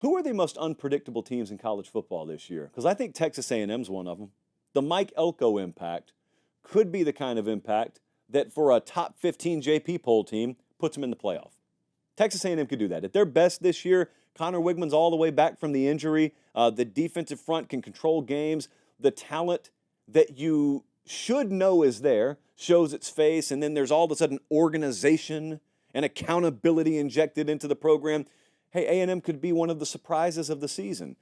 Who are the most unpredictable teams in college football this year? Because I think Texas A&M's one of them. The Mike Elko impact could be the kind of impact that for a top 15 JP poll team puts them in the playoff. Texas A&M could do that. At their best this year, Connor Wigman's all the way back from the injury. The defensive front can control games. The talent that you should know is there shows its face, and then there's all of a sudden organization and accountability injected into the program. Hey, A&M could be one of the surprises of the season.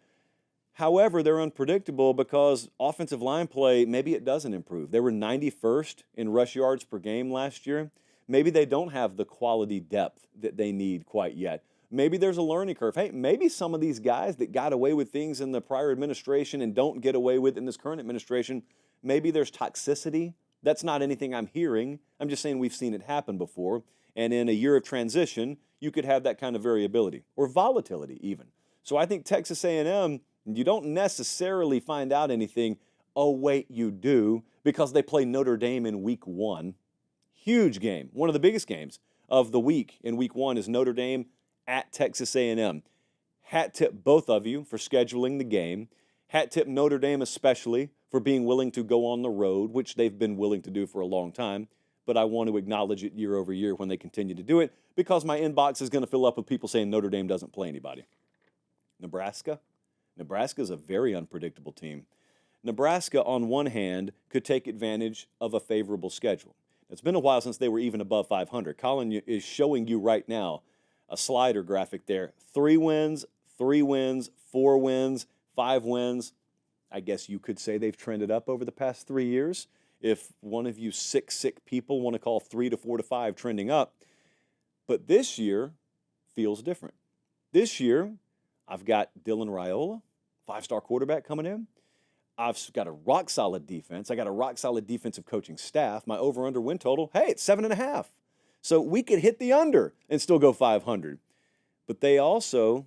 However, they're unpredictable because offensive line play, maybe it doesn't improve. They were 91st in rush yards per game last year. Maybe they don't have the quality depth that they need quite yet. Maybe there's a learning curve. Hey, maybe some of these guys that got away with things in the prior administration and don't get away with in this current administration, maybe there's toxicity. That's not anything I'm hearing. I'm just saying we've seen it happen before. And in a year of transition, you could have that kind of variability or volatility even. So I think Texas A&M, you don't necessarily find out anything. Oh, wait, you do, because they play Notre Dame in week 1. Huge game. One of the biggest games of the week in week 1 is Notre Dame at Texas A&M. Hat tip both of you for scheduling the game. Hat tip Notre Dame especially for being willing to go on the road, which they've been willing to do for a long time. But I want to acknowledge it year over year when they continue to do it because my inbox is going to fill up with people saying Notre Dame doesn't play anybody. Nebraska? Nebraska is a very unpredictable team. Nebraska, on one hand, could take advantage of a favorable schedule. It's been a while since they were even above 500. Colin is showing you right now a slider graphic there. 3 wins, 4 wins, 5 wins. I guess you could say they've trended up over the past 3 years. If one of you sick people want to call 3 to 4 to 5 trending up. But this year feels different. This year, I've got Dylan Raiola, 5-star quarterback coming in. I've got a rock-solid defense. I got a rock-solid defensive coaching staff. My over-under win total, hey, it's 7.5. So we could hit the under and still go 500. But they also,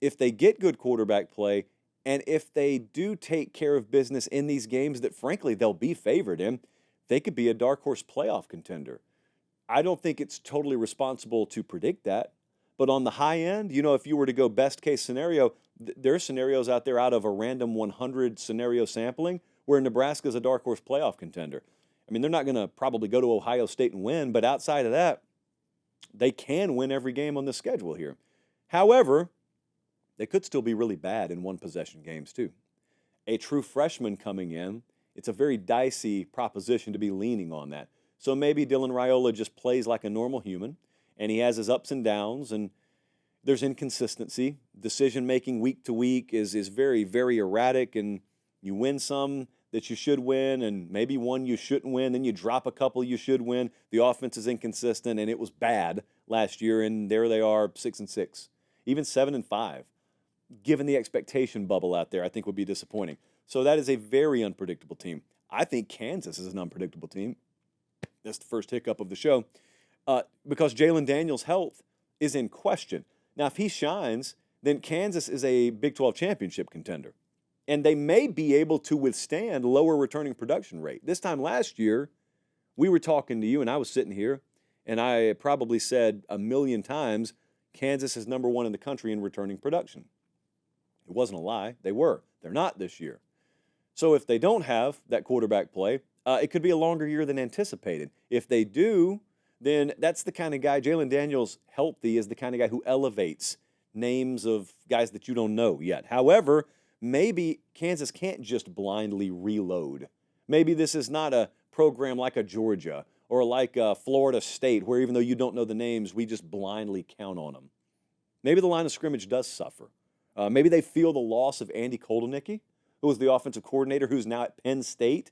if they get good quarterback play, and if they do take care of business in these games that, frankly, they'll be favored in, they could be a dark horse playoff contender. I don't think it's totally responsible to predict that. But on the high end, if you were to go best case scenario, there are scenarios out there out of a random 100 scenario sampling where Nebraska is a dark horse playoff contender. I mean, they're not going to probably go to Ohio State and win, but outside of that, they can win every game on the schedule here. However, they could still be really bad in one-possession games too. A true freshman coming in, it's a very dicey proposition to be leaning on that. So maybe Dylan Raiola just plays like a normal human, and he has his ups and downs, and there's inconsistency. Decision-making week to week is very, very erratic, and you win some that you should win, and maybe one you shouldn't win, then you drop a couple you should win. The offense is inconsistent, and it was bad last year, and there they are, 6-6, even 7-5. Given the expectation bubble out there, I think would be disappointing. So that is a very unpredictable team. I think Kansas is an unpredictable team. That's the first hiccup of the show. Because Jalen Daniels' health is in question. Now, if he shines, then Kansas is a Big 12 championship contender. And they may be able to withstand lower returning production rate. This time last year, we were talking to you, and I was sitting here, and I probably said a million times, Kansas is number 1 in the country in returning production. It wasn't a lie. They were. They're not this year. So if they don't have that quarterback play, it could be a longer year than anticipated. If they do, then that's the kind of guy, Jalen Daniels, healthy, is the kind of guy who elevates names of guys that you don't know yet. However, maybe Kansas can't just blindly reload. Maybe this is not a program like a Georgia or like a Florida State where even though you don't know the names, we just blindly count on them. Maybe the line of scrimmage does suffer. Maybe they feel the loss of Andy Koldenicki, who was the offensive coordinator, who's now at Penn State.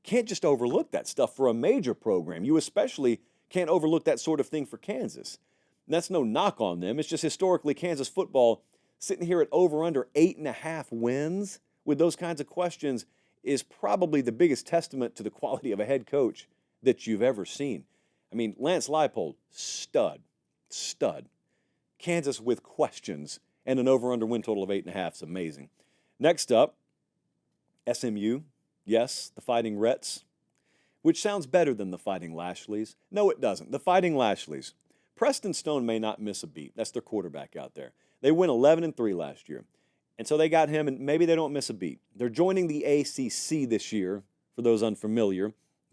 Can't just overlook that stuff for a major program. You especially can't overlook that sort of thing for Kansas. And that's no knock on them. It's just historically Kansas football sitting here at over under 8.5 wins with those kinds of questions is probably the biggest testament to the quality of a head coach that you've ever seen. I mean, Lance Leipold, stud. Kansas with questions and an over-under win total of 8.5 is amazing. Next up, SMU. Yes, the Fighting Rets, which sounds better than the Fighting Lashleys. No, it doesn't. The Fighting Lashleys. Preston Stone may not miss a beat. That's their quarterback out there. They went 11-3 last year. And so they got him, and maybe they don't miss a beat. They're joining the ACC this year, for those unfamiliar,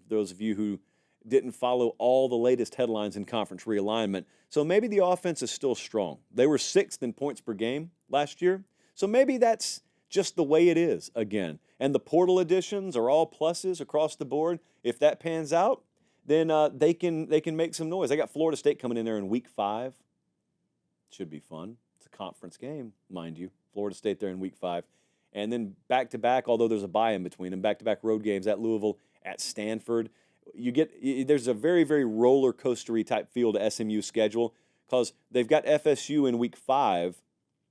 those of you who didn't follow all the latest headlines in conference realignment. So maybe the offense is still strong. They were 6th in points per game last year. So maybe that's just the way it is again. And the portal additions are all pluses across the board. If that pans out, then they can make some noise. They got Florida State coming in there in week 5. Should be fun. It's a conference game, mind you. Florida State there in week 5. And then back-to-back, although there's a bye in between them, back-to-back road games at Louisville, at Stanford. There's a very, very roller coastery type feel to SMU's schedule because they've got FSU in week 5.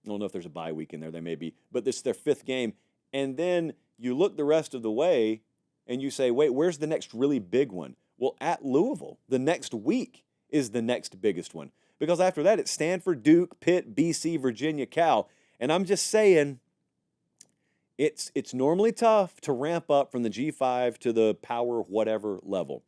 I don't know if there's a bye week in there. There may be. But this is their 5th game. And then you look the rest of the way and you say, wait, where's the next really big one? Well, at Louisville, the next week is the next biggest one. Because after that, it's Stanford, Duke, Pitt, BC, Virginia, Cal. And I'm just saying, it's normally tough to ramp up from the G5 to the power whatever level.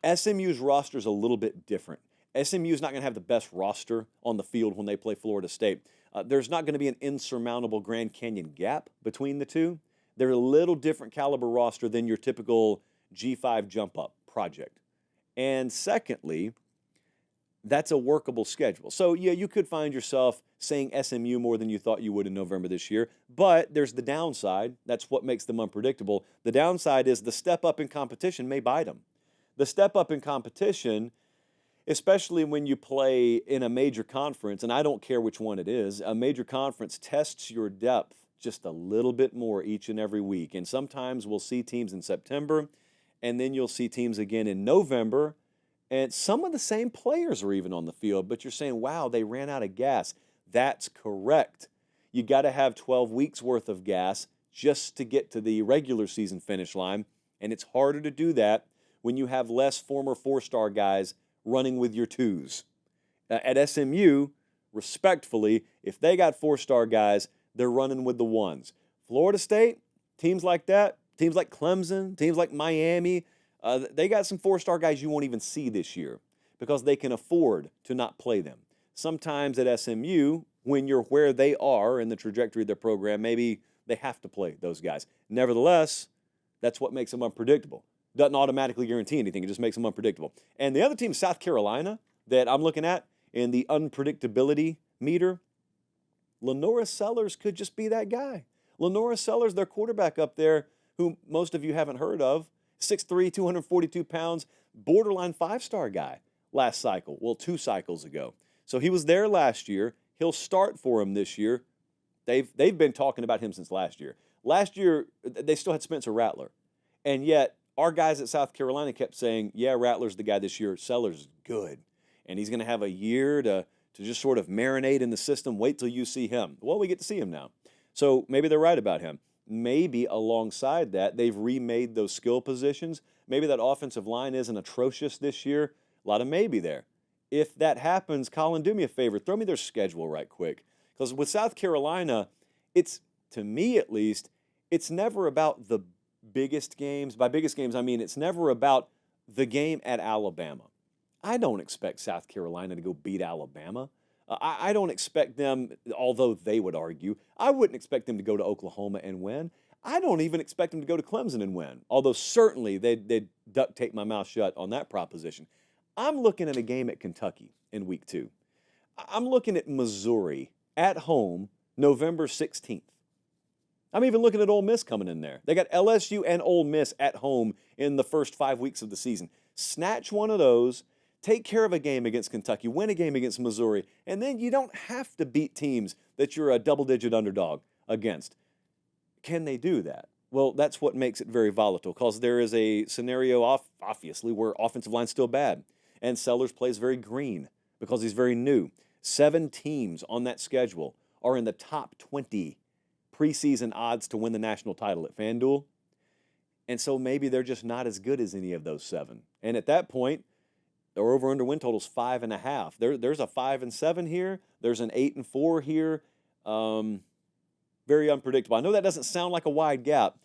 SMU's roster is a little bit different. SMU is not going to have the best roster on the field when they play Florida State. There's not going to be an insurmountable Grand Canyon gap between the two. They're a little different caliber roster than your typical G5 jump-up project. And secondly, that's a workable schedule. So, yeah, you could find yourself saying SMU more than you thought you would in November this year, but there's the downside. That's what makes them unpredictable. The downside is the step up in competition may bite them. The step up in competition, especially when you play in a major conference, and I don't care which one it is, a major conference tests your depth just a little bit more each and every week. And sometimes we'll see teams in September, and then you'll see teams again in November. And some of the same players are even on the field, but you're saying, wow, they ran out of gas. That's correct. You got to have 12 weeks worth of gas just to get to the regular season finish line, and it's harder to do that when you have less former 4-star guys running with your 2s. At SMU, respectfully, if they got 4-star guys, they're running with the 1s. Florida State, teams like that, teams like Clemson, teams like Miami, they got some 4-star guys you won't even see this year because they can afford to not play them. Sometimes at SMU, when you're where they are in the trajectory of their program, maybe they have to play those guys. Nevertheless, that's what makes them unpredictable. Doesn't automatically guarantee anything. It just makes them unpredictable. And the other team, South Carolina, that I'm looking at in the unpredictability meter, Lenora Sellers could just be that guy. Lenora Sellers, their quarterback up there, who most of you haven't heard of, 6'3", 242 pounds, borderline 5-star guy last cycle. Well, 2 cycles ago. So he was there last year. He'll start for him this year. They've been talking about him since last year. Last year, they still had Spencer Rattler. And yet, our guys at South Carolina kept saying, yeah, Rattler's the guy this year. Sellers is good. And he's going to have a year to just sort of marinate in the system. Wait till you see him. Well, we get to see him now. So maybe they're right about him. Maybe alongside that, they've remade those skill positions. Maybe that offensive line isn't atrocious this year. A lot of maybe there. If that happens, Colin, do me a favor. Throw me their schedule right quick. Because with South Carolina, it's, to me at least, it's never about the biggest games. By biggest games, I mean it's never about the game at Alabama. I don't expect South Carolina to go beat Alabama. I don't expect them, although they would argue, I wouldn't expect them to go to Oklahoma and win. I don't even expect them to go to Clemson and win, although certainly they'd duct tape my mouth shut on that proposition. I'm looking at a game at Kentucky in week 2. I'm looking at Missouri at home November 16th. I'm even looking at Ole Miss coming in there. They got LSU and Ole Miss at home in the first 5 weeks of the season. Snatch one of those. Take care of a game against Kentucky, win a game against Missouri, and then you don't have to beat teams that you're a double-digit underdog against. Can they do that? Well, that's what makes it very volatile because there is a scenario, obviously, where offensive line's still bad, and Sellers plays very green because he's very new. 7 teams on that schedule are in the top 20 preseason odds to win the national title at FanDuel, and so maybe they're just not as good as any of those 7. And at that point, their over-under win total's 5.5. There's a 5-7 here. There's an 8-4 here. Very unpredictable. I know that doesn't sound like a wide gap.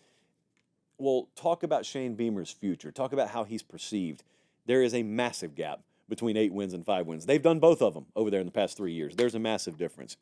Well, talk about Shane Beamer's future. Talk about how he's perceived. There is a massive gap between 8 wins and 5 wins. They've done both of them over there in the past 3 years. There's a massive difference.